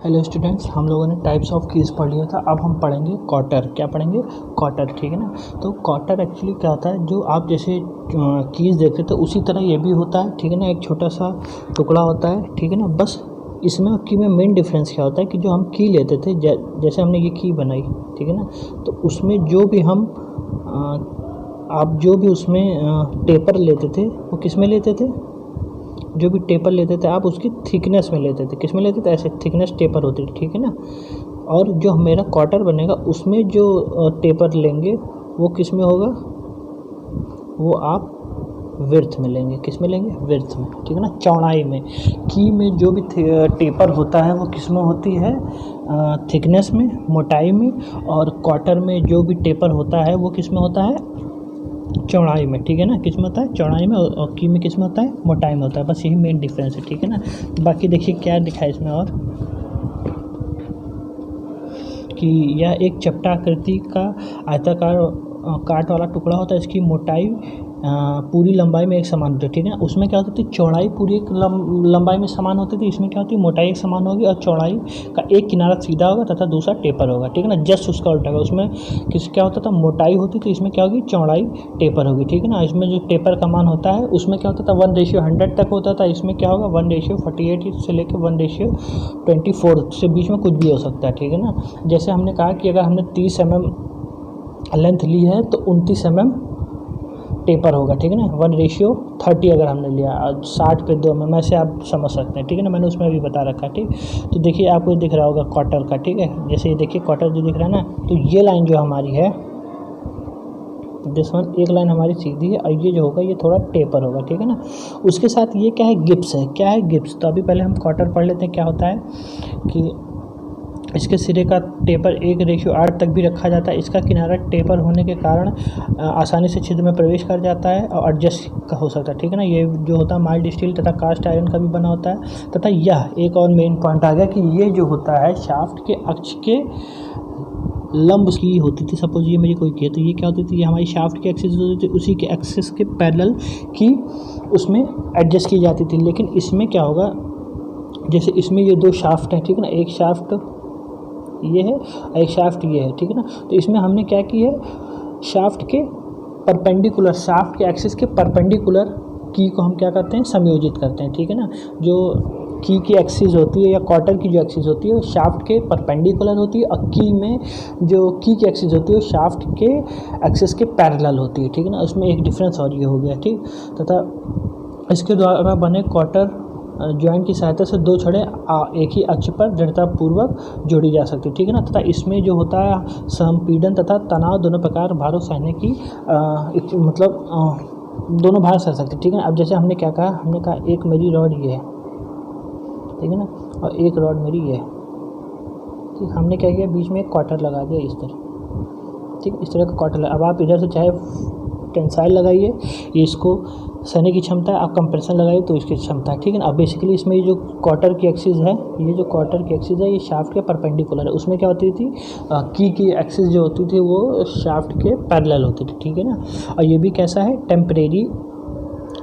Hello students, हम लोगों ने टाइप्स ऑफ कीज़ पढ़ लिया था। अब हम पढ़ेंगे क्वार्टर। क्या पढ़ेंगे? क्वार्टर, ठीक है ना। तो क्वार्टर एक्चुअली क्या होता है, जो आप जैसे कीज़ देखते थे उसी तरह ये भी होता है, ठीक है ना। एक छोटा सा टुकड़ा होता है, ठीक है ना। बस इसमें की में मेन डिफरेंस क्या होता है कि जो हम की लेते थे, जैसे हमने ये की बनाई, ठीक है ना। तो उसमें जो भी हम आप जो भी उसमें टेपर लेते थे वो किस में लेते थे? जो भी टेपर लेते थे आप उसकी थिकनेस में लेते थे। किस में लेते थे? ऐसे थिकनेस टेपर होती थी, ठीक है ना। और जो मेरा क्वार्टर बनेगा उसमें जो टेपर लेंगे वो किस में होगा? वो आप विड्थ में लेंगे। किस में लेंगे? विड्थ में, ठीक है ना, चौड़ाई में। की में जो भी टेपर होता है वो किस में होती है? थिकनेस में, मोटाई में। और क्वार्टर में जो भी टेपर होता है वो किस में होता है? चौड़ाई में, ठीक है ना। किस में होता है? चौड़ाई में। और की में किस में होता है? मोटाई में होता है। बस यही मेन डिफरेंस है, ठीक है ना। बाकी देखिए क्या दिखा है इसमें और कि यह एक चपटा आकृति का आयताकार काट वाला टुकड़ा होता है। इसकी मोटाई पूरी लंबाई में एक समान होती है, ठीक है ना। उसमें क्या होती थी? चौड़ाई पूरी एक लंबाई में समान होती थी। इसमें क्या होती है? मोटाई एक समान होगी और चौड़ाई का एक किनारा सीधा होगा तथा दूसरा टेपर होगा, ठीक है ना। जस्ट उसका उल्टा होगा। उसमें क्या होता था? मोटाई होती थी, इसमें क्या होगी? चौड़ाई टेपर होगी, ठीक है ना। इसमें जो टेपर का मान होता है उसमें क्या होता था? 1:100 तक होता था। इसमें क्या होगा? 1:48 से लेकर 1:24 से बीच में कुछ भी हो सकता है, ठीक है ना। जैसे हमने कहा कि अगर हमने 30 mm लेंथ ली है तो 29 mm टेपर होगा, ठीक है ना। 1:30 अगर हमने लिया, 60 पे 2 mm से आप समझ सकते हैं, ठीक है ना। मैंने उसमें भी बता रखा है, ठीक। तो देखिए आपको दिख रहा होगा क्वार्टर का, ठीक है। जैसे ये देखिए क्वार्टर जो दिख रहा है ना, तो ये लाइन जो हमारी है दिस वन, एक लाइन हमारी सीधी है और ये जो होगा ये थोड़ा टेपर होगा, ठीक है ना। उसके साथ ये क्या है? गिब्स है। क्या है? गिब्स। तो अभी पहले हम क्वार्टर पढ़ लेते हैं। क्या होता है कि इसके सिरे का टेपर 1:8 तक भी रखा जाता है। इसका किनारा टेपर होने के कारण आसानी से छिद्र में प्रवेश कर जाता है और एडजस्ट हो सकता है, ठीक है ना। ये जो होता है माइल्ड स्टील तथा कास्ट आयरन का भी बना होता है। तथा यह एक और मेन पॉइंट आ गया कि ये जो होता है शाफ्ट के अक्ष के लंब की होती थी। सपोज ये मेरी कोई की है तो ये क्या होती थी? ये हमारी शाफ्ट की एक्सिस होती थी, उसी के एक्सिस के पैरेलल की उसमें एडजस्ट की जाती थी। लेकिन इसमें क्या होगा? जैसे इसमें ये दो शाफ्ट हैं, ठीक है ना। एक शाफ्ट ये है और एक शाफ्ट ये है, ठीक है ना। तो इसमें हमने क्या की है? शाफ्ट के परपेंडिकुलर, शाफ्ट के एक्सिस के परपेंडिकुलर की को हम क्या करते हैं? समायोजित करते हैं, ठीक है ना। जो की एक्सिस होती है या क्वार्टर की जो एक्सिस होती है वो शाफ्ट के परपेंडिकुलर होती है और की में जो की एक्सिस होती है वो शाफ्ट के एक्सिस के पैरेलल होती है, ठीक है ना। उसमें एक डिफरेंस और ये हो गया, ठीक। तथा इसके द्वारा बने क्वार्टर जॉइंट की सहायता से दो छड़ें एक ही अक्ष पर दृढ़तापूर्वक जोड़ी जा सकती है, ठीक है ना। तथा इसमें जो होता है संपीड़न तथा तनाव दोनों प्रकार भारों सहने की दोनों भार सह सकते, ठीक है ना। अब जैसे हमने क्या कहा? हमने कहा एक मेरी रॉड ये है, ठीक है ना, और एक रॉड मेरी ये है, ठीक। हमने क्या किया? बीच में एक क्वार्टर लगा दिया इस तरह, ठीक। इस तरह का क्वार्टर। अब आप इधर से चाहे टेंसाइल लगाइए, ये इसको सहने की क्षमता है, आप कंप्रेशन लगाइए तो इसकी क्षमता है, ठीक है ना। अब बेसिकली इसमें ये जो क्वार्टर की एक्सिस है, ये जो क्वार्टर की एक्सिस है ये शाफ्ट के परपेंडिकुलर है। उसमें क्या होती थी? की एक्सिस जो होती थी वो शाफ्ट के पैरेलल होती थी, ठीक है ना। और ये भी कैसा है? टेम्परेरी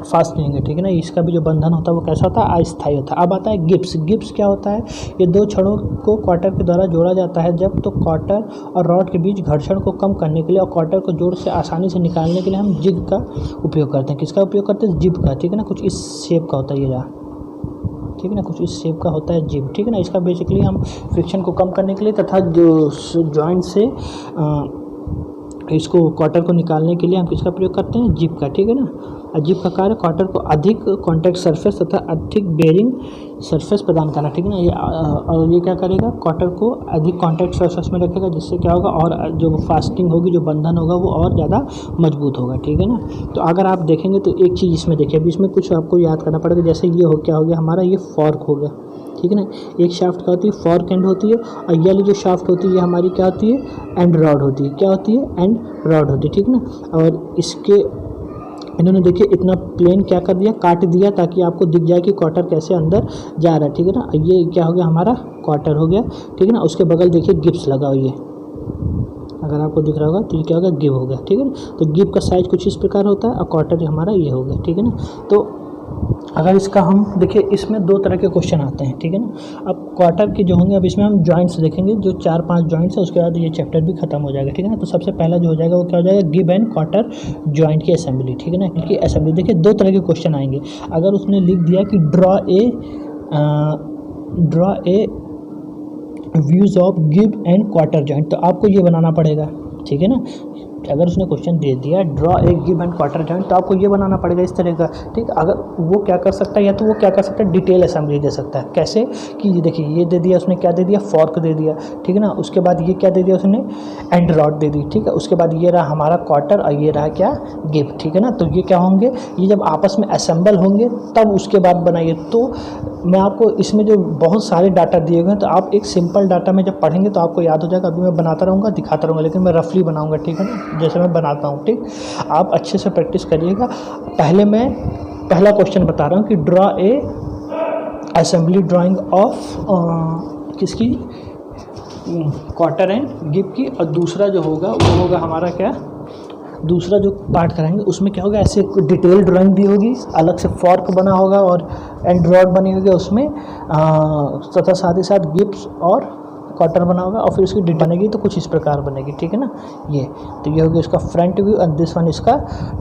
फास्टनिंग है, ठीक है ना। इसका भी जो बंधन होता है वो कैसा होता है? अस्थायी होता है। अब आता है गिब्स। गिब्स क्या होता है? ये दो छड़ों को क्वार्टर के द्वारा जोड़ा जाता है जब तो क्वार्टर और रॉड के बीच घर्षण को कम करने के लिए और क्वार्टर को जोड़ से आसानी से निकालने के लिए हम जिग का उपयोग करते हैं। किसका उपयोग करते हैं? जिब का, ठीक है ना। कुछ इस शेप का होता है ये रहा, ठीक है ना। कुछ इस शेप का होता है जिब, ठीक है ना। इसका बेसिकली हम फ्रिक्शन को कम करने के लिए तथा जो जॉइंट से इसको क्वार्टर को निकालने के लिए हम किसका प्रयोग करते हैं? जिप का, ठीक है ना। जिप का कार्य क्वार्टर को अधिक कॉन्टैक्ट सरफेस तथा अधिक बेयरिंग सरफेस प्रदान करना, ठीक है ना। और ये क्या करेगा? क्वार्टर को अधिक कॉन्टैक्ट सरफेस में रखेगा, जिससे क्या होगा? और जो फास्टिंग होगी, जो बंधन होगा वो और ज़्यादा मजबूत होगा, ठीक है ना। तो अगर आप देखेंगे तो एक चीज़ इसमें देखिए, अभी इसमें कुछ आपको याद करना पड़ेगा। जैसे ये क्या हो गया हमारा? ये फॉर्क हो गया, ठीक है ना। एक शाफ्ट क्या होती है? फॉर्क एंड होती है। और ये वाली जो शाफ्ट होती है ये हमारी क्या होती है? एंड रॉड होती है। क्या होती है? एंड रॉड होती है, ठीक ना। और इसके इन्होंने देखिए इतना प्लेन क्या कर दिया? काट दिया, ताकि आपको दिख जाए कि क्वार्टर कैसे अंदर जा रहा है, ठीक है ना। ये क्या हो गया? हमारा क्वार्टर हो गया, ठीक है ना। उसके बगल देखिए गिब्स लगा हुई है, अगर आपको दिख रहा होगा तो ये क्या होगा? गिब हो गया, ठीक है ना। तो गिब का साइज कुछ इस प्रकार होता है और क्वार्टर हमारा ये हो गया, ठीक है ना। तो अगर इसका हम देखिए, इसमें दो तरह के क्वेश्चन आते हैं, ठीक है ना। अब क्वार्टर के जो होंगे, अब इसमें हम जॉइंट्स देखेंगे, जो 4-5 जॉइंट्स है, उसके बाद ये चैप्टर भी खत्म हो जाएगा, ठीक है ना। तो सबसे पहला जो हो जाएगा वो क्या हो जाएगा, गिव एंड क्वार्टर जॉइंट की असेंबली, ठीक है ना। क्योंकि असेंबली देखिए दो तरह के क्वेश्चन आएंगे। अगर उसने लिख दिया कि draw a views of give and quarter joint, तो आपको ये बनाना पड़ेगा, ठीक है ना। अगर उसने क्वेश्चन दे दिया draw a give and quarter joint, तो आपको ये बनाना पड़ेगा इस तरह का, ठीक। अगर वो क्या कर सकता है, या तो वो क्या कर सकता है, डिटेल असेंबली दे सकता है। कैसे कि ये देखिए, ये दे दिया उसने, क्या दे दिया, फॉर्क दे दिया, ठीक है ना। उसके बाद ये क्या दे दिया उसने, एंड रॉड दे दी, ठीक है। उसके बाद ये रहा हमारा क्वार्टर और ये रहा क्या, गिव, ठीक है ना। तो ये क्या होंगे, ये जब आपस में असेंबल होंगे तब उसके बाद बनाइए। तो मैं आपको इसमें जो बहुत सारे डाटा दिए गए हैं, तो आप एक सिंपल डाटा में जब पढ़ेंगे तो आपको याद हो जाएगा। अभी मैं बनाता रहूँगा, दिखाता रहूँगा, लेकिन मैं रफली बनाऊँगा, ठीक है ना, जैसे मैं बनाता हूँ, ठीक। आप अच्छे से प्रैक्टिस करिएगा। पहले मैं पहला क्वेश्चन बता रहा हूँ कि draw a assembly drying of किसकी, क्वार्टर एंड गिव की। और दूसरा जो होगा वो होगा हमारा क्या, दूसरा जो पार्ट कराएंगे उसमें क्या होगा, ऐसे डिटेल ड्राइंग दी होगी, अलग से फॉर्क बना होगा और एंड रॉड बनी होगी उसमें, तथा साथ ही साथ गिब्स और क्वार्टर बना होगा, और फिर उसकी डिटेल बनेगी तो कुछ इस प्रकार बनेगी, ठीक है ना। ये तो ये होगा इसका front view and this one इसका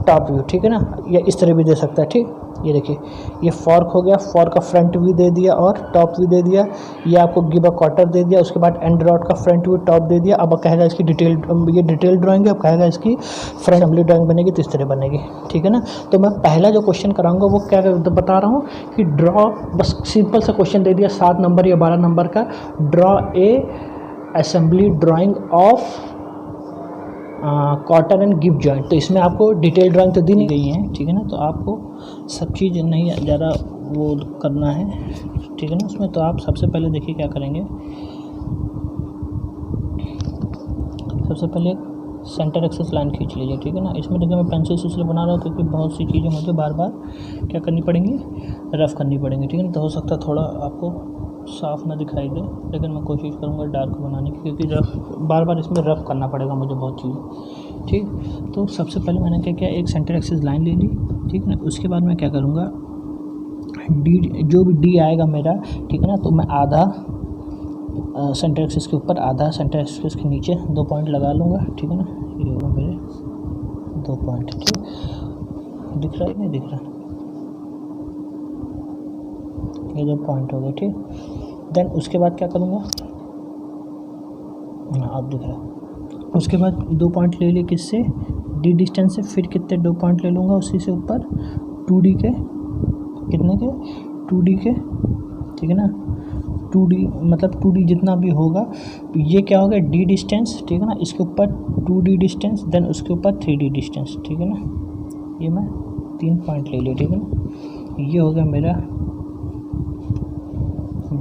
टॉप व्यू, ठीक है ना। या इस तरह भी दे सकता है, ठीक। ये देखिए, ये फॉर्क हो गया, फॉर्क का फ्रंट व्यू दे दिया और टॉप व्यू दे दिया। ये आपको गिव अ क्वार्टर दे दिया, उसके बाद एंड रॉड का फ्रंट व्यू टॉप दे दिया। अब कहेगा इसकी डिटेल, ये डिटेल ड्राइंग है, अब कहेगा इसकी फ्रंट असेंबली ड्राइंग बनेगी तो इस तरह बनेगी, ठीक है ना। तो मैं पहला जो क्वेश्चन कराऊंगा वो क्या बता रहा हूँ कि ड्रॉ, बस सिंपल सा क्वेश्चन दे दिया 7 नंबर या 12 नंबर का, draw a assembly drying of quarter and give joint. तो इसमें आपको डिटेल ड्राइंग तो दी नहीं गई है, ठीक है ना। तो आपको सब चीज़ नहीं ज़्यादा वो करना है, ठीक है ना उसमें। तो आप सबसे पहले देखिए क्या करेंगे, सबसे पहले सेंटर एक्सेस लाइन खींच लीजिए, ठीक है ना। इसमें देखिए मैं पेंसिल से इसलिए बना रहा हूँ क्योंकि बहुत सी चीज़ें मुझे बार बार क्या करनी पड़ेंगी, रफ़ करनी पड़ेंगी, ठीक है ना। तो हो सकता है थोड़ा आपको साफ ना दिखाई दे, लेकिन मैं कोशिश करूँगा डार्क बनाने की, क्योंकि बार बार इसमें रफ़ करना पड़ेगा मुझे बहुत चीज़, ठीक। तो सबसे पहले मैंने क्या किया, एक सेंटर एक्सिस लाइन ले ली, ठीक है ना। उसके बाद मैं क्या करूँगा, डी, जो भी डी आएगा मेरा, ठीक है ना, तो मैं आधा सेंटर एक्सिस के ऊपर, आधा सेंटर एक्सिस के नीचे 2 पॉइंट लगा लूँगा, ठीक है ना। ये होगा मेरे 2 पॉइंट, ठीक। दिख रहा है नहीं दिख रहा, ये 2 पॉइंट हो गए, ठीक। देन उसके बाद क्या करूँगा, अब दिख रहा। उसके बाद 2 पॉइंट ले लिए किससे, डी डिस्टेंस से, फिर कितने 2 पॉइंट ले लूँगा उसी से ऊपर 2D के, कितने के, 2D के, ठीक है ना। 2D मतलब 2D जितना भी होगा, ये क्या होगा, डी डिस्टेंस, ठीक है ना। इसके ऊपर 2D डिस्टेंस, देन उसके ऊपर 3D डिस्टेंस, ठीक है ना। ये मैं 3 पॉइंट ले लिया, ठीक है ना। ये हो गया मेरा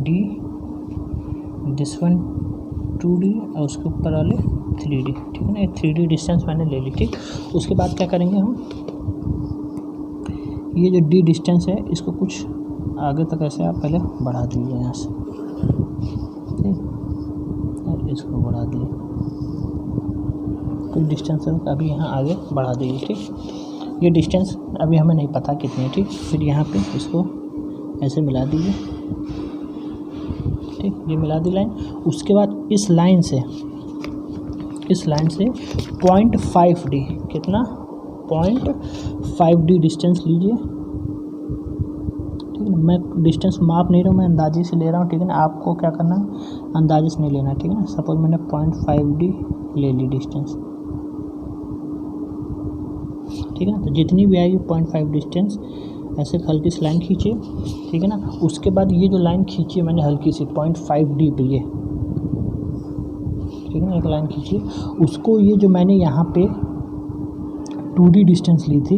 डी, दिस वन 2D और उसके ऊपर वाले 3D, ठीक है ना। ये 3D डिस्टेंस मैंने ले ली, ठीक। उसके बाद क्या करेंगे हम, ये जो डी डिस्टेंस है इसको कुछ आगे तक ऐसे आप पहले बढ़ा दीजिए यहाँ से, ठीक, और इसको बढ़ा दिए, कुछ डिस्टेंस अभी यहाँ आगे बढ़ा दीजिए, ठीक। ये डिस्टेंस अभी हमें नहीं पता कितनी है, ठीक। फिर यहाँ पे इसको ऐसे मिला दीजिए, ठीक, ये मिला दी लाइन। उसके बाद इस लाइन से 0.5D, कितना, 0.5D डिस्टेंस लीजिए, ठीक है। मैं डिस्टेंस माप नहीं रहा हूँ, मैं अंदाजे से ले रहा हूँ, ठीक है ना। आपको क्या करना है, अंदाजे से नहीं लेना, ठीक है ना। सपोज मैंने 0.5D ले ली डिस्टेंस, ठीक है ना। तो जितनी भी आएगी 0.5 डिस्टेंस ऐसे हल्की सी लाइन खींचिए, ठीक है ना। उसके बाद ये जो लाइन खींची मैंने हल्की सी 0.5D पे, ये, ठीक है ना, एक लाइन खींचिए। उसको ये जो मैंने यहाँ पे 2D डिस्टेंस ली थी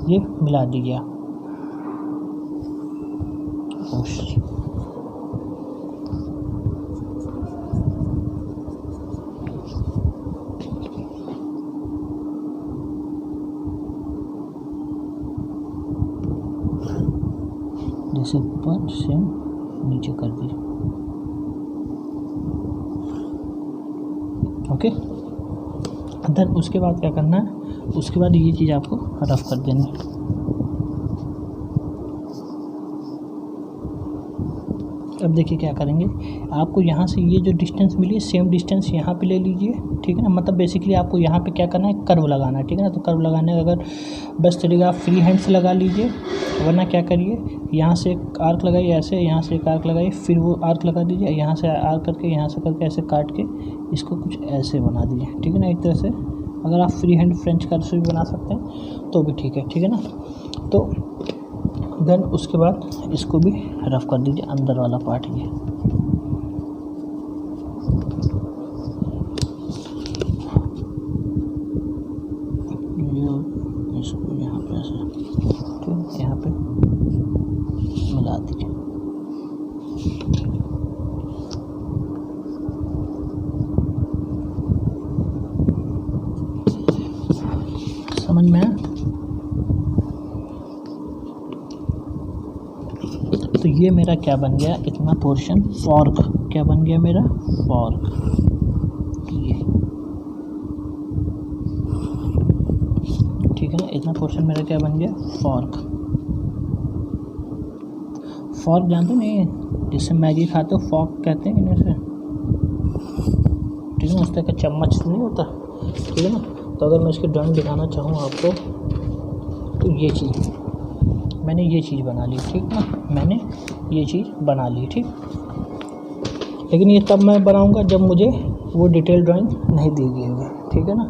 ये मिला दीजिए। जैसे ऊपर से नीचे कर दीजिए, ओके। देन उसके बाद क्या करना है, उसके बाद ये चीज़ आपको रफ कर देनी है, अब देखिए क्या करेंगे, आपको यहाँ से ये जो डिस्टेंस मिली है सेम डिस्टेंस यहाँ पे ले लीजिए, ठीक है ना। मतलब बेसिकली आपको यहाँ पे क्या करना है, कर्व लगाना है, ठीक है ना। तो कर्व लगाने का अगर बेस्ट तरीका आप फ्री हैंड से लगा लीजिए, वरना क्या करिए, यहाँ से एक आर्क लगाइए ऐसे, यहाँ से एक आर्क लगाइए, फिर वो आर्क लगा दीजिए, यहाँ से आर्क करके, यहाँ से करके ऐसे काट के इसको कुछ ऐसे बना दीजिए, ठीक है ना। एक तरह से अगर आप फ्री हैंड फ्रेंच कर्व से भी बना सकते हैं तो भी ठीक है ना। तो देन उसके बाद इसको भी रफ कर दीजिए, अंदर वाला पार्ट ये। इसको यहाँ पे ऐसे, ठीक, यहाँ पे मिला दीजिए। समझ में आया? तो ये मेरा क्या बन गया, इतना पोर्शन फॉर्क, क्या बन गया मेरा, फॉर्क। ये ठीक है ना, इतना पोर्शन मेरा क्या बन गया, फॉर्क। फॉर्क जानते नहीं, जिससे मैगी खाते हो फॉर्क कहते हैं इन्हें, ठीक है ना। उस तरह का चम्मच नहीं होता, ठीक है ना। तो अगर मैं इसकी ड्राइंग दिखाना चाहूँ आपको, तो ये चीज़ मैंने ये चीज़ बना ली, ठीक ना, मैंने ये चीज़ बना ली, ठीक। लेकिन ये तब मैं बनाऊंगा जब मुझे वो डिटेल ड्राइंग नहीं दी गई होगी, ठीक है ना।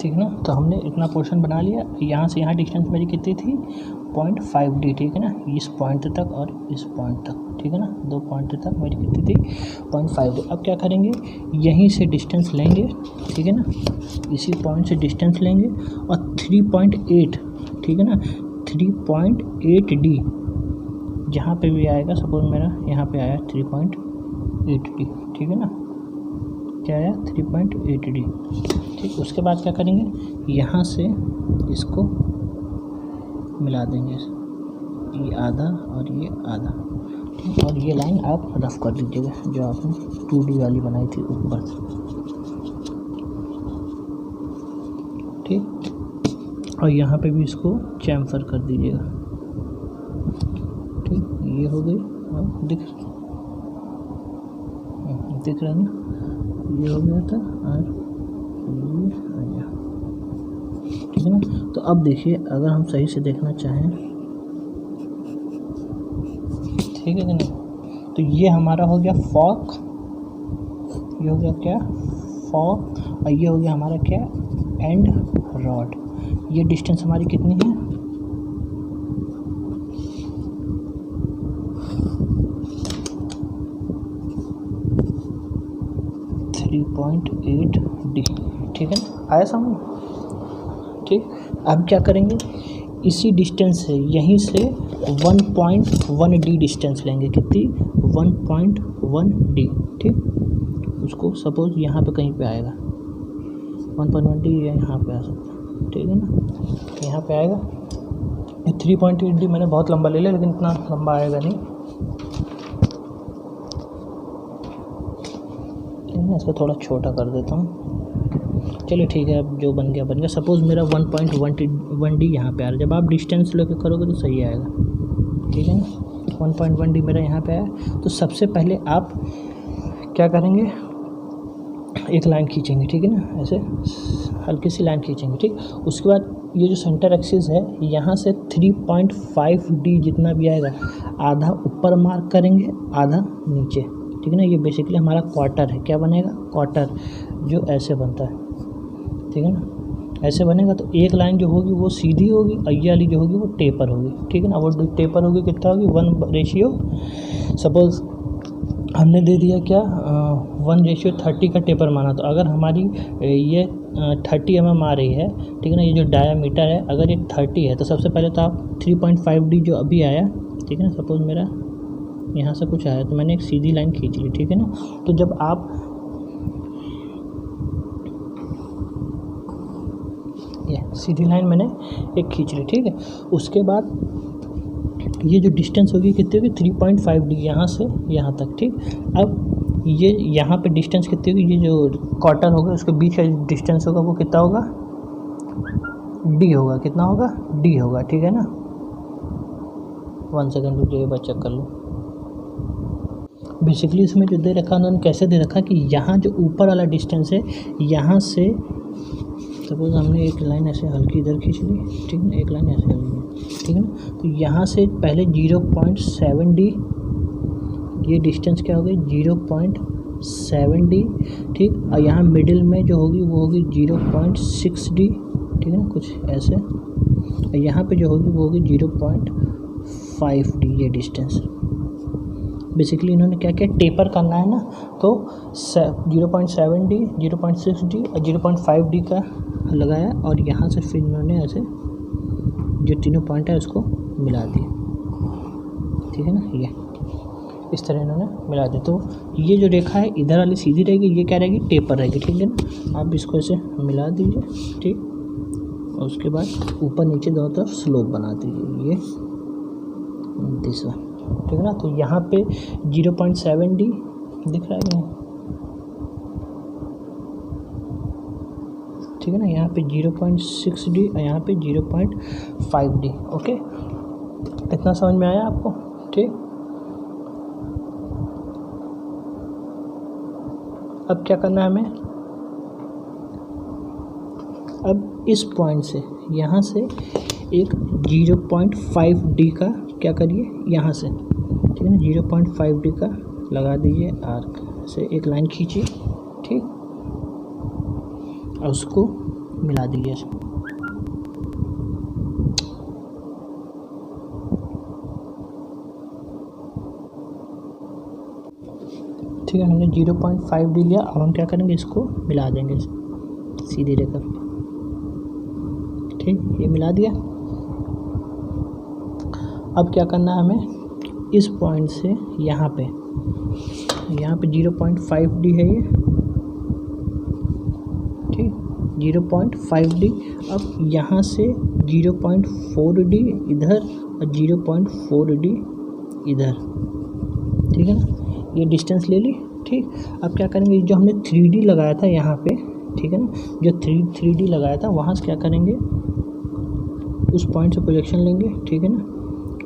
ठीक ना, तो हमने इतना पोर्शन बना लिया। यहाँ से यहाँ डिस्टेंस मेरी कितनी थी, 0.5D, ठीक है ना। इस पॉइंट तक और इस पॉइंट तक, ठीक है ना, 2 पॉइंट तक मेरी कितनी थी, 0.5D। अब क्या करेंगे, यहीं से डिस्टेंस लेंगे, ठीक है ना, इसी पॉइंट से डिस्टेंस लेंगे और 3.8, ठीक है ना, 3.8D जहाँ पे भी आएगा, सपोज मेरा यहाँ पे आया 3.8D, ठीक है ना, क्या आया 3.8D, ठीक। उसके बाद क्या करेंगे, यहाँ से इसको मिला देंगे, ये आधा और ये आधा, ठीक। और ये लाइन आप रफ कर दीजिएगा जो आपने 2D वाली बनाई थी ऊपर, ठीक। और यहाँ पे भी इसको चैम्फर कर दीजिएगा, ठीक। ये हो गई, दिख रहा है ना, ये हो गया था और ये आ गया, ठीक है ना। तो अब देखिए, अगर हम सही से देखना चाहें, ठीक है कि नहीं, तो ये हमारा हो गया फॉर्क, ये हो गया क्या, फॉर्क, और ये हो गया हमारा क्या, एंड रॉड। ये डिस्टेंस हमारी कितनी है, 3.8D, ठीक है ना, आया समझ, ठीक। अब क्या करेंगे, इसी डिस्टेंस से यहीं से 1.1D डिस्टेंस लेंगे, कितनी, 1.1D, ठीक। उसको सपोज यहाँ पे कहीं पे आएगा 1.1D, यहाँ पे आ सकता है, ठीक है ना, यहाँ पे आएगा। 3.8D मैंने बहुत लंबा ले लिया, लेकिन इतना लंबा आएगा नहीं, मैं इसको थोड़ा छोटा कर देता हूँ। चलिए ठीक है, अब जो बन गया। सपोज़ मेरा 1.1D यहाँ पे आ रहा है, जब आप डिस्टेंस लेके करोगे तो सही आएगा, ठीक है ना। 1.1D मेरा यहाँ पे आया। तो सबसे पहले आप क्या करेंगे, एक लाइन खींचेंगे, ठीक है ना, ऐसे हल्की सी लाइन खींचेंगे, ठीक। उसके बाद ये जो सेंटर एक्सिस है, यहाँ से 3.5D जितना भी आएगा, आधा ऊपर मार्क करेंगे, आधा नीचे, ठीक है ना। ये बेसिकली हमारा क्वार्टर है, क्या बनेगा, क्वार्टर, जो ऐसे बनता है, ठीक है ना, ऐसे बनेगा। तो एक लाइन जो होगी वो सीधी होगी, और ये वाली जो होगी वो टेपर होगी, ठीक है ना। वो टेपर होगी कितना होगी, 1:, सपोज हमने दे दिया क्या, 1:30 का टेपर माना। तो अगर हमारी ये 30 mm आ रही है, ठीक है ना, ये जो डायामीटर है, अगर ये 30 है, तो सबसे पहले तो आप 3.5D जो अभी आया, ठीक है ना, सपोज मेरा यहाँ से कुछ आया, तो मैंने एक सीधी लाइन खींच ली, ठीक है ना। तो जब आप ये सीधी लाइन मैंने एक खींच ली, ठीक है। उसके बाद ये जो डिस्टेंस होगी कितनी होगी, 3.5D यहाँ से यहाँ तक, ठीक। अब ये यहाँ पे डिस्टेंस कितनी होगी, ये जो क्वार्टर होगा उसके बीच का डिस्टेंस होगा वो कितना होगा, डी होगा। कितना होगा, डी होगा, ठीक है ना। 1 सेकेंड रुक जाइए, बस चेक कर लो। बेसिकली इसमें जो दे रखा उन्होंने कैसे दे रखा कि यहाँ जो ऊपर वाला डिस्टेंस है, यहाँ से सपोज हमने एक लाइन ऐसे हल्की इधर खींच ली, ठीक है ना, एक लाइन ऐसे हल्की, ठीक है ना। तो यहाँ से पहले 0.7D, ये डिस्टेंस क्या होगी 0.7D, ठीक। और यहाँ मिडिल में जो होगी वो होगी 0.6D, ठीक है ना, कुछ ऐसे। और यहाँ पे जो होगी वो होगी 0.5D, ये डिस्टेंस। बेसिकली इन्होंने क्या किया, टेपर करना है ना, तो 0.7D, 0.6D और 0.5D का लगाया, और यहाँ से फिर इन्होंने ऐसे जो तीनों पॉइंट है उसको मिला दिए, ठीक है ना। ये इस तरह इन्होंने मिला दिया। तो ये जो रेखा है इधर वाली सीधी रहेगी, ये क्या रहेगी, टेपर रहेगी, ठीक है ना। आप इसको ऐसे मिला दीजिए, ठीक। और उसके बाद ऊपर नीचे दोनों तरफ स्लोप बना दीजिए, ये दिशा, ठीक है ना। तो यहाँ पे 0.7D दिख रहा है, ठीक है ना। यहाँ पे 0.6D और यहाँ पे 0.5D। ओके, इतना समझ में आया आपको, ठीक। अब क्या करना है हमें, अब इस पॉइंट से यहाँ से एक 0.5D का क्या करिए, यहाँ से, ठीक है ना, 0.5D का लगा दीजिए आर्क से, एक लाइन खींचिए, ठीक। और उसको मिला दीजिए, ठीक है। हमने 0.5D लिया, अब हम क्या करेंगे, इसको मिला देंगे सीधी रेखा, ठीक। ये मिला दिया। अब क्या करना है हमें, इस पॉइंट से यहाँ पे 0.5D है ये, ठीक, 0.5D। अब यहाँ से 0.4D इधर और 0.4D इधर, ठीक है ना। ये डिस्टेंस ले ली, ठीक। अब क्या करेंगे, जो हमने 3D लगाया था यहाँ पे, ठीक है ना, जो 3D लगाया था वहाँ से क्या करेंगे, उस पॉइंट से प्रोजेक्शन लेंगे, ठीक है ना।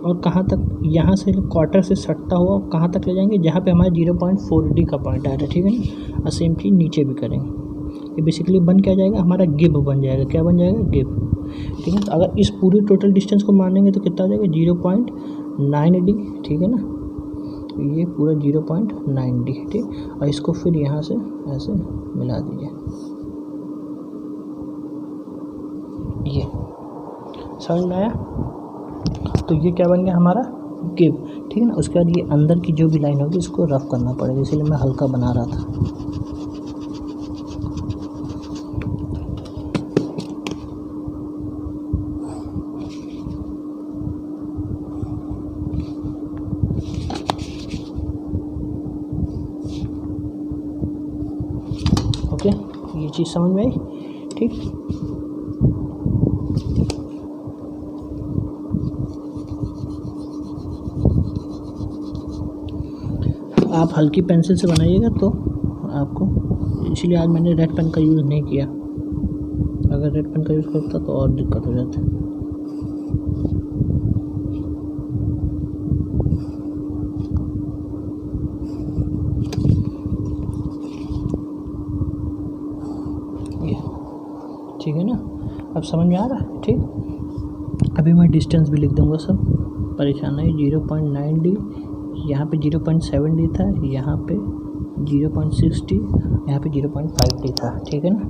और कहाँ तक, यहाँ से क्वार्टर से सटता हुआ कहाँ तक ले जाएंगे, जहाँ पे हमारे 0.4D का पॉइंट आया था, ठीक है ना। और सेम चीज़ नीचे भी करेंगे। ये बेसिकली बन क्या जाएगा, हमारा गिब बन जाएगा। क्या बन जाएगा, गिब, ठीक है। तो अगर इस पूरी टोटल डिस्टेंस को मानेंगे तो कितना आ जाएगा, 0.9D, ठीक है ना। तो ये पूरा 0.9D, ठीक। और इसको फिर यहाँ से ऐसे मिला दीजिए, ये समझ में आया। तो ये क्या बन गया हमारा, गिब, ठीक है ना। उसके बाद ये अंदर की जो भी लाइन होगी इसको रफ करना पड़ेगा, इसलिए मैं हल्का बना रहा था। ओके, ये चीज़ समझ में आई, ठीक। आप हल्की पेंसिल से बनाइएगा तो आपको, इसलिए आज मैंने रेड पेन का यूज़ नहीं किया। अगर रेड पेन का यूज़ करता तो और दिक्कत हो जाती। ठीक है ना, अब समझ में आ रहा है, ठीक। अभी मैं डिस्टेंस भी लिख दूंगा, सब परेशान नहीं। 0.9D, यहाँ पे 0.7D था, यहाँ पे 0.6D, यहाँ पे 0.5D था, ठीक है ना।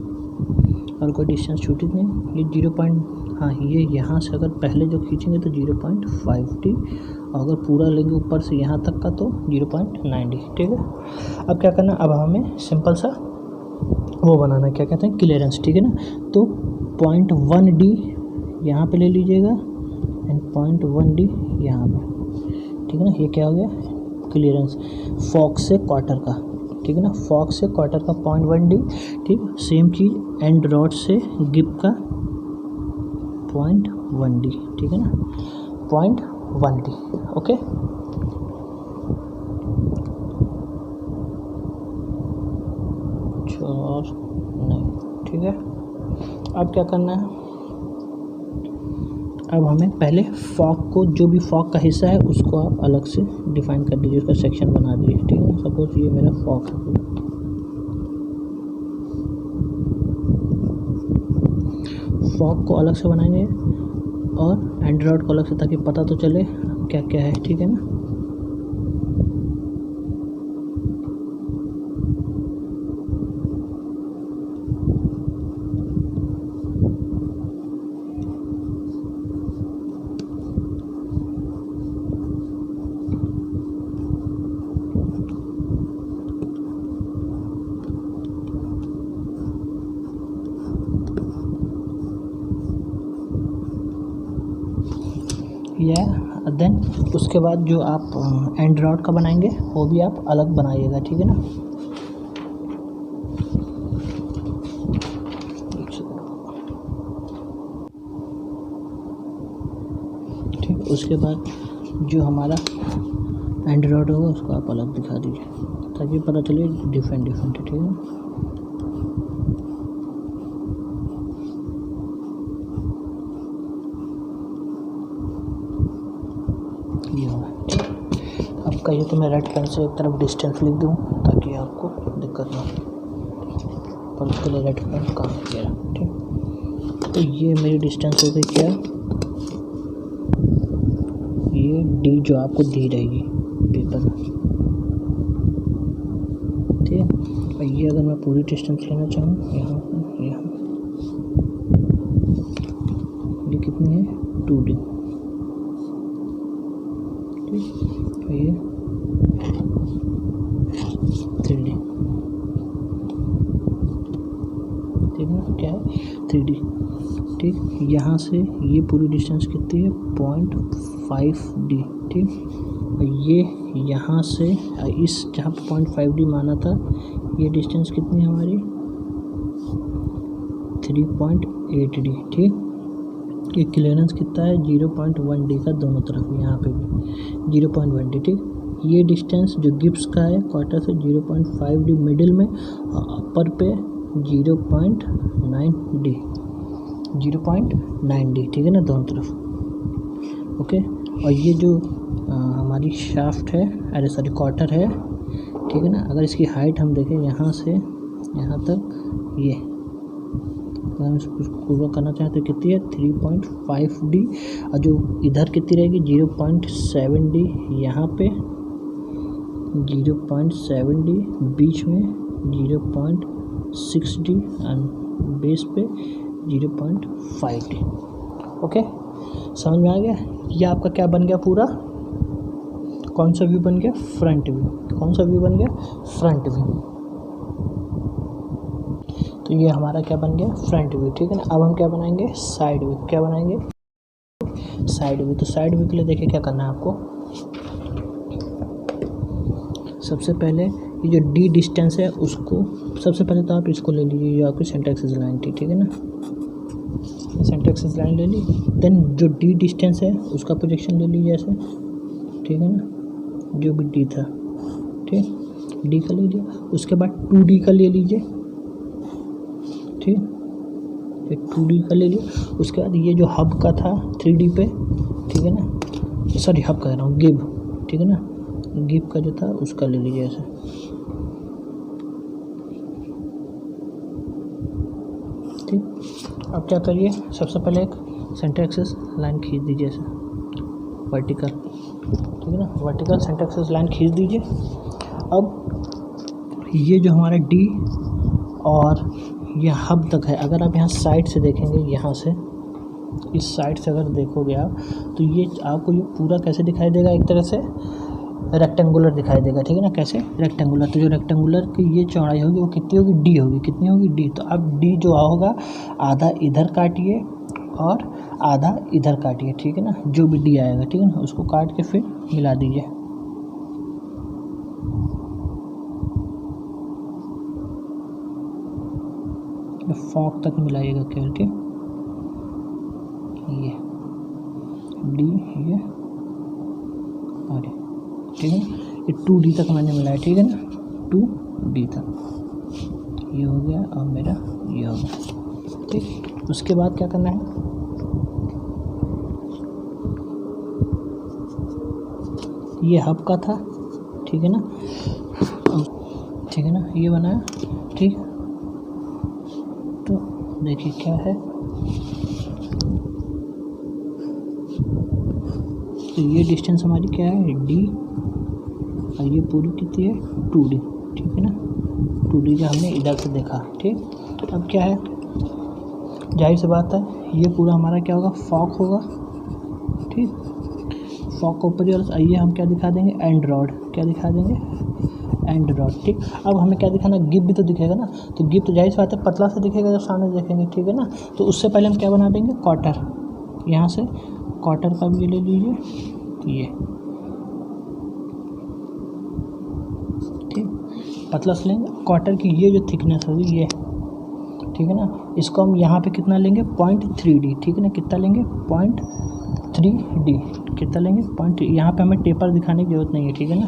और कोई डिस्टेंस छूटी नहीं। ये हाँ, ये यहाँ से अगर पहले जो खींचेंगे तो 0.5D, और अगर पूरा लेंगे ऊपर से यहाँ तक का तो 0.9D, ठीक है। अब क्या करना, अब हमें सिंपल सा वो बनाना, क्या कहते हैं, क्लियरेंस, ठीक है ना। तो 0.1D यहाँ पे ले लीजिएगा एंड 0.1D यहाँ पे, ठीक है ना। ये क्या हो गया, क्लियरेंस फॉक्स से क्वार्टर का, ठीक है ना। फॉक्स से क्वार्टर का 0.1D, ठीक। सेम चीज़ एंड रॉड से गिब का 0.1D, ठीक है ना, 0.1D। ओके, अब क्या करना है, अब हमें पहले फॉग को, जो भी फॉग का हिस्सा है उसको आप अलग से डिफाइन कर दीजिए, उसका सेक्शन बना दीजिए, ठीक है ना। सपोज ये मेरा फॉग है, फॉग को अलग से बनाएंगे और एंड्रॉयड को अलग से, ताकि पता तो चले क्या क्या है, ठीक है ना। या देन उसके बाद जो आप एंड्रॉयड का बनाएंगे वो भी आप अलग बनाइएगा, ठीक है ना। ठीक, उसके बाद जो हमारा एंड्रॉयड होगा उसको आप अलग दिखा दीजिए, ताकि पता चले डिफरेंट डिफरेंट है, ठीक है। ये होगा, अब कहिए तो मैं रेड पेन से एक तरफ डिस्टेंस लिख दूँ ताकि आपको दिक्कत ना हो, पर उसके लिए रेड पेन काम किया, ठीक। तो ये मेरी डिस्टेंस हो गई क्या, ये डी जो आपको दी रहेगी पेपर में, ठीक है। और ये अगर मैं पूरी डिस्टेंस लेना चाहूँ यहाँ ये कितनी है 2D, ठीक। और ये 3D, ठीक है, क्या है 3D, ठीक। यहाँ से ये पूरी डिस्टेंस कितनी है 0.5D, ठीक। और ये यहाँ से इस जहाँ पर 0.5D माना था, ये डिस्टेंस कितनी है हमारी 3.8D, ठीक। ये क्लियरेंस कितना है 0.1D का दोनों तरफ, यहाँ पे भी 0.1D, ठीक। ये डिस्टेंस जो गिब्स का है क्वार्टर से 0.5D मिडिल में, अपर पे 0.9D, 0.9D, ठीक है ना, दोनों तरफ, ओके। और ये जो हमारी शाफ्ट है, अरे सॉरी क्वार्टर है, ठीक है ना। अगर इसकी हाइट हम देखें यहाँ से यहाँ तक, ये अगर हम इसको पूरा करना चाहें तो कितनी है 3.5D, और जो इधर कितनी रहेगी 0.7D, यहाँ पे 0.7D, बीच में 0.6D एंड बेस पे 0.5D, ओके। समझ में आ गया। ये आपका क्या बन गया पूरा, कौन सा व्यू बन गया, फ्रंट व्यू। कौन सा व्यू बन गया, फ्रंट व्यू। तो ये हमारा क्या बन गया, फ्रंट व्यू, ठीक है ना। अब हम क्या बनाएंगे, साइड व्यू। क्या बनाएंगे, साइड व्यू। तो साइड व्यू के लिए देखिए क्या करना है आपको, सबसे पहले ये जो डी डिस्टेंस है उसको, सबसे पहले तो आप इसको ले लीजिए, जो आपकी सेंटर एक्सिस लाइन थी, ठीक है ना। सेंटर एक्सिस लाइन ले ली, देन जो डी डिस्टेंस है उसका प्रोजेक्शन ले लीजिए ऐसे, ठीक है ना, जो भी डी था, ठीक, डी का ले लिया। उसके बाद 2D का ले लीजिए, ठीक, ये 2D का ले लिया। उसके बाद ये जो हब का था 3D पे, ठीक है ना, सॉरी हब कह रहा हूँ, गिब, ठीक है ना, गिब का जो था उसका ले लीजिए ऐसे, ठीक। अब क्या करिए, सबसे पहले एक सेंटर एक्सिस लाइन खींच दीजिए ऐसे, वर्टिकल, ठीक है ना, वर्टिकल सेंटर एक्सिस लाइन खींच दीजिए। अब ये जो हमारा डी और ये हब तक है, अगर आप यहाँ साइड से देखेंगे, यहाँ से इस साइड से अगर देखोगे आप, तो ये आपको ये पूरा कैसे दिखाई देगा, एक तरह से रेक्टेंगुलर दिखाई देगा, ठीक है ना। कैसे, रेक्टेंगुलर। तो जो रेक्टेंगुलर की ये चौड़ाई होगी वो कितनी होगी, डी होगी, कितनी होगी डी। तो अब डी जो होगा आधा इधर काटिए और आधा इधर काटिए, ठीक है ना, जो भी डी आएगा, ठीक है ना, उसको काट के फिर मिला दीजिए। फॉग तक मिलाइएगा केवल के, ये डी, ये और ये, ठीक है ना, ये 2D तक मैंने मिलाया, ठीक है ना, 2D तक ये हो गया और मेरा ये हो गया, ठीक। उसके बाद क्या करना है, ये हब का था, ठीक है ना, ठीक है ना, ये बनाया, ठीक। तो देखिए क्या है, तो ये डिस्टेंस हमारी क्या है d, और ये पूरी कितनी है 2d, ठीक है ना, 2d जो हमने इधर से देखा, ठीक। अब क्या है, जाहिर सी बात है ये पूरा हमारा क्या होगा, फॉक होगा, ठीक। फॉक के ऊपर और आइए हम क्या दिखा देंगे, एंड रॉड, क्या दिखा देंगे, एंड रॉड, ठीक। अब हमें क्या दिखाना, गिब भी तो दिखेगा ना, तो गिब तो जाहिर सी बात है पतला सा दिखेगा जब सामने देखेंगे, ठीक है ना। तो उससे पहले हम क्या बना देंगे, क्वार्टर, यहाँ से क्वार्टर का भी ले लीजिए, ये ठीक, पतला से लेंगे क्वार्टर की, ये जो थिकनेस होगी ये, ठीक है ना। इसको हम यहाँ पे कितना लेंगे, 0.3d, ठीक है ना, कितना लेंगे 0.3d, कितना लेंगे पॉइंट, यहाँ पे हमें टेपर दिखाने की जरूरत नहीं है, ठीक है ना।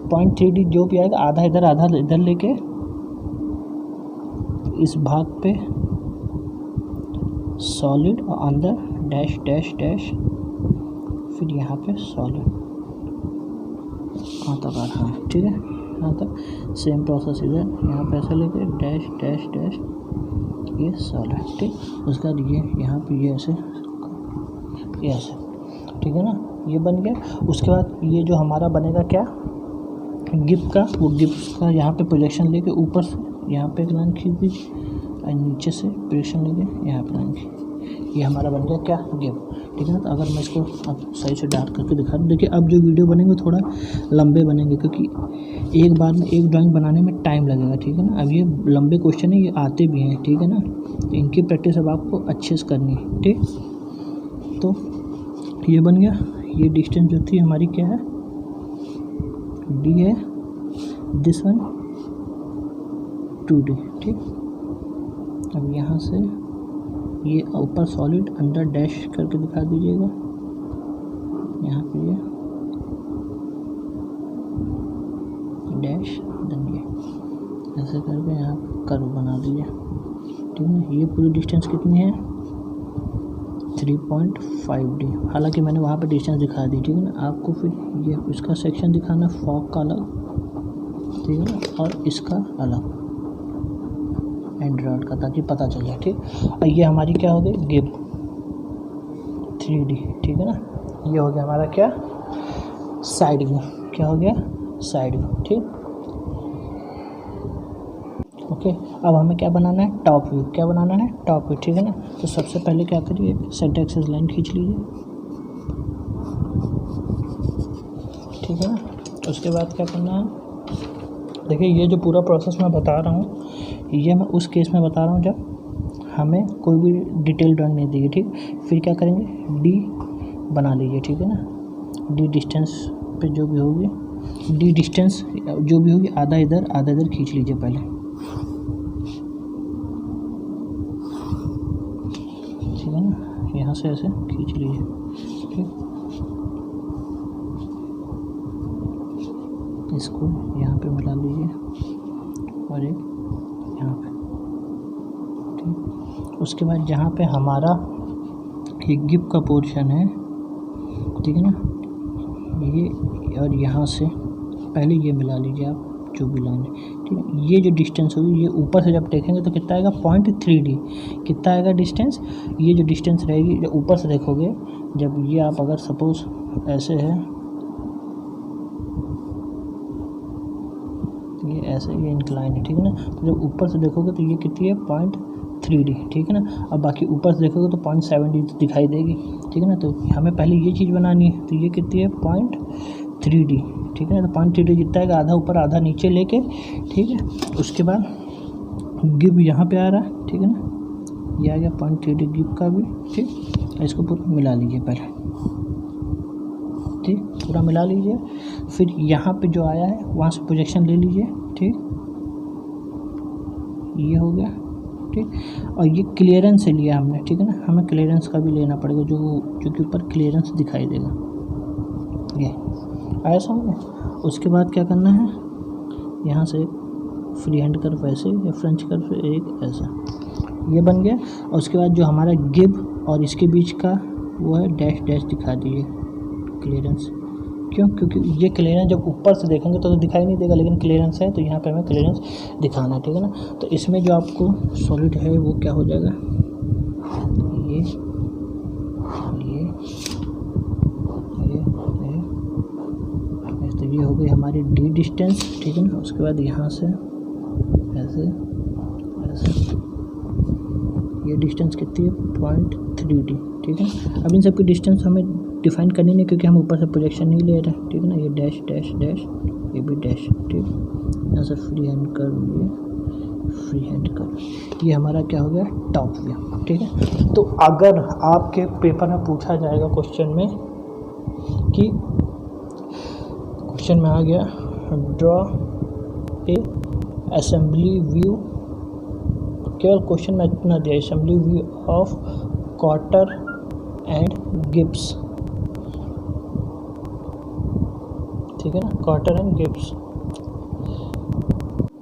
0.3d जो भी आएगा, आधा इधर आधा इधर लेके इस भाग पे सॉलिड और अंदर डैश डैश डैश, फिर यहाँ पे सॉलिड, कहाँ तक आ रहा है, ठीक है, यहाँ तक सेम प्रोसेस इधर, यहाँ पे ऐसे लेके डैश डैश डैश, ये सॉलिड, ठीक। उसके बाद ये यहाँ पे ये ऐसे, ठीक है ना, ये बन गया। उसके बाद ये जो हमारा बनेगा क्या, गिब का, वो गिब का यहाँ पे प्रोजेक्शन लेके ऊपर से यहाँ पे एक लाइन खींच दीजिए, और नीचे से प्रोजेक्शन लेके यहाँ पे लाइन खींच, ये हमारा बन गया क्या, गिब, ठीक है ना। तो अगर मैं इसको अब सही से डार्क करके दिखा दूँ, देखिए अब जो वीडियो बनेंगे थोड़ा लंबे बनेंगे, क्योंकि एक बार में एक ड्राइंग बनाने में टाइम लगेगा, ठीक है ना। अब ये लंबे क्वेश्चन है, ये आते भी हैं, ठीक है ना, तो इनकी प्रैक्टिस अब आपको अच्छे से करनी है, ठीक। तो ये बन गया, ये डिस्टेंस जो थी हमारी क्या है, d है, दिस वन 2d, ठीक। अब यहाँ से ये ऊपर सॉलिड, अंदर डैश करके दिखा दीजिएगा, यहाँ पे ये डैश, देन ये ऐसे करके यहाँ कर्व बना दीजिए, ठीक है। ये पूरी डिस्टेंस कितनी है, 3.5d, हालांकि मैंने वहाँ पे डिस्टेंस दिखा दी, ठीक है ना। आपको फिर ये इसका सेक्शन दिखाना, फॉक का अलग, ठीक है ना, और इसका अलग एंड रॉड का, ताकि पता चल जाए, ठीक। और ये हमारी क्या हो गई, गिब 3d, ठीक है ना। ये हो गया हमारा क्या, साइड व्यू, क्या हो गया, साइड व्यू, ठीक। ओके, अब हमें क्या बनाना है, टॉप व्यू, क्या बनाना है, टॉप व्यू, ठीक है ना। तो सबसे पहले क्या करिए, सेंटर एक्सिस लाइन खींच लीजिए, ठीक है ना। उसके बाद क्या करना है, देखिए ये जो पूरा प्रोसेस मैं बता रहा हूँ, ये मैं उस केस में बता रहा हूँ जब हमें कोई भी डिटेल ड्राइंग नहीं देगी, ठीक। फिर क्या करेंगे, डी बना लीजिए, ठीक है ना। डी डिस्टेंस पे जो भी होगी, डी डिस्टेंस जो भी होगी, आधा इधर खींच लीजिए पहले, ठीक है ना, यहाँ से ऐसे खींच लीजिए, ठीक। इसको यहाँ पे मिला लीजिए और एक यहाँ पे, ठीक। उसके बाद जहाँ पे हमारा ये गिब का पोर्शन है, ठीक है ना, ये और यहाँ से पहले ये मिला लीजिए आप, जो भी लाइन है, ठीक है। ये जो डिस्टेंस होगी, ये ऊपर से जब देखेंगे तो कितना आएगा, 0.3d, कितना आएगा डिस्टेंस, ये जो डिस्टेंस रहेगी, जब ऊपर से देखोगे, जब ये आप अगर सपोज ऐसे है, ये ऐसे, ये इंक्लाइन है, ठीक है ना। तो जब ऊपर से देखोगे तो ये कितनी है, 0.3d, ठीक है ना। अब बाकी ऊपर से देखोगे तो 0.7d दिखाई देगी, ठीक है ना। तो हमें पहले ये चीज़ बनानी है, तो ये कितनी है, 0.3d, ठीक है ना। तो 0.3d जितना है, आधा ऊपर आधा नीचे लेके, ठीक है। उसके बाद गिब यहाँ पे आ रहा है, ठीक है ना, ये आ गया 0.3d गिब का भी, ठीक। इसको पूरा मिला लीजिए पहले, ठीक, पूरा मिला लीजिए। फिर यहाँ पे जो आया है वहाँ से प्रोजेक्शन ले लीजिए, ठीक, ये हो गया, ठीक। और ये क्लियरेंस से लिया हमने, ठीक है ना, हमें क्लियरेंस का भी लेना पड़ेगा, जो कि ऊपर क्लियरेंस दिखाई देगा, ये आया समझ। उसके बाद क्या करना है, यहाँ से फ्री हैंड कर्व ऐसे या फ्रेंच कर्व एक ऐसा, ये बन गया। और उसके बाद जो हमारा गिब और इसके बीच का वो है डैश डैश दिखा दीजिए क्लियरेंस। क्यों? क्योंकि ये क्लियरेंस जब ऊपर से देखेंगे तो दिखाई नहीं देगा, लेकिन क्लियरेंस है तो यहाँ पे हमें क्लियरेंस दिखाना है, ठीक है ना। तो इसमें जो आपको सॉलिड है वो क्या हो जाएगा, ये तो ये हो गई हमारी डी डिस्टेंस, ठीक है ना। उसके बाद यहाँ से ऐसे ऐसे ये डिस्टेंस कितनी है 0.3D, ठीक है। अब इन सब की डिस्टेंस हमें डिफाइन करनी नहीं क्योंकि हम ऊपर से प्रोजेक्शन नहीं ले रहे, ठीक है ना। ये डैश डैश डैश, ये भी डैश, ठीक। यहाँ से फ्री हैंड कर, ये फ्री हैंड कर, ये हमारा क्या हो गया टॉप व्यू, ठीक है। तो अगर आपके पेपर में पूछा जाएगा क्वेश्चन में कि क्वेश्चन में आ गया ड्रॉ ए असेंबली व्यू, केवल क्वेश्चन में इतना दिया, assembly view of cotter and gibs, ठीक है ना, कॉटर एंड गिब्स,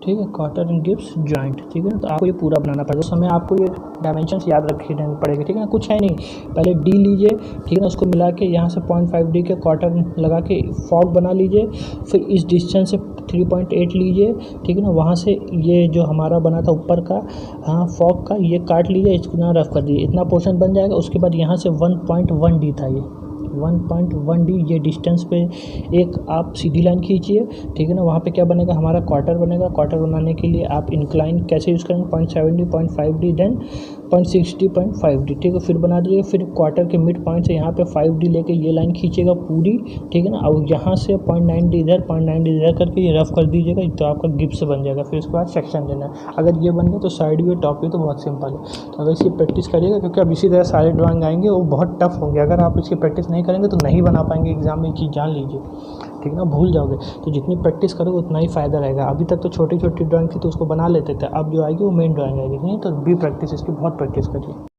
ठीक है, कॉटर एंड गिब्स जॉइंट, ठीक है ना। तो आपको ये पूरा बनाना पड़ेगा। उस समय आपको ये डायमेंशंस याद रखे रहने पड़ेंगे, ठीक है ना। कुछ है नहीं, पहले डी लीजिए, ठीक है ना, उसको मिला के यहाँ से 0.5D के कॉटर लगा के फॉग बना लीजिए, फिर इस डिस्टेंस से 3.8 लीजिए, ठीक है ना। वहाँ से ये जो हमारा बना था ऊपर का, हाँ फॉग का, ये काट लीजिए, इसको ना रफ कर दीजिए, इतना पोर्शन बन जाएगा। उसके बाद यहाँ से 1.1D था, ये 1.1D ये डिस्टेंस पे एक आप सीधी लाइन खींचिए, ठीक है ना। वहाँ पे क्या बनेगा, हमारा क्वार्टर बनेगा। क्वार्टर बनाने के लिए आप इंक्लाइन कैसे यूज़ करेंगे, 0.7D, 0.5D, then 0.6D, 0.5D, ठीक है। फिर बना दीजिए, फिर क्वार्टर के मिड पॉइंट से यहाँ पे 5D लेके ये लाइन खींचेगा पूरी, ठीक है ना। और यहाँ से 0.9D इधर, 0.9D इधर करके ये रफ कर दीजिएगा, तो आपका गिब्स बन जाएगा। फिर उसके बाद सेक्शन देना है। अगर ये बन गया तो साइड व्यू टॉप व्यू तो बहुत सिंपल है। तो अगर इसकी प्रैक्टिस करिएगा, क्योंकि अब इसी तरह सारे ड्राइंग आएंगे वो बहुत टफ होंगे। अगर आप इसकी प्रैक्टिस नहीं करेंगे तो नहीं बना पाएंगे एग्जाम में, चीज़ जान लीजिए, ठीक है ना, भूल जाओगे। तो जितनी प्रैक्टिस करोगे उतना ही फ़ायदा रहेगा। अभी तक तो छोटी छोटी ड्राइंग थी तो उसको बना लेते थे, अब जो आएगी वो मेन ड्राइंग आएगी, नहीं तो भी प्रैक्टिस, इसकी बहुत प्रैक्टिस करिए।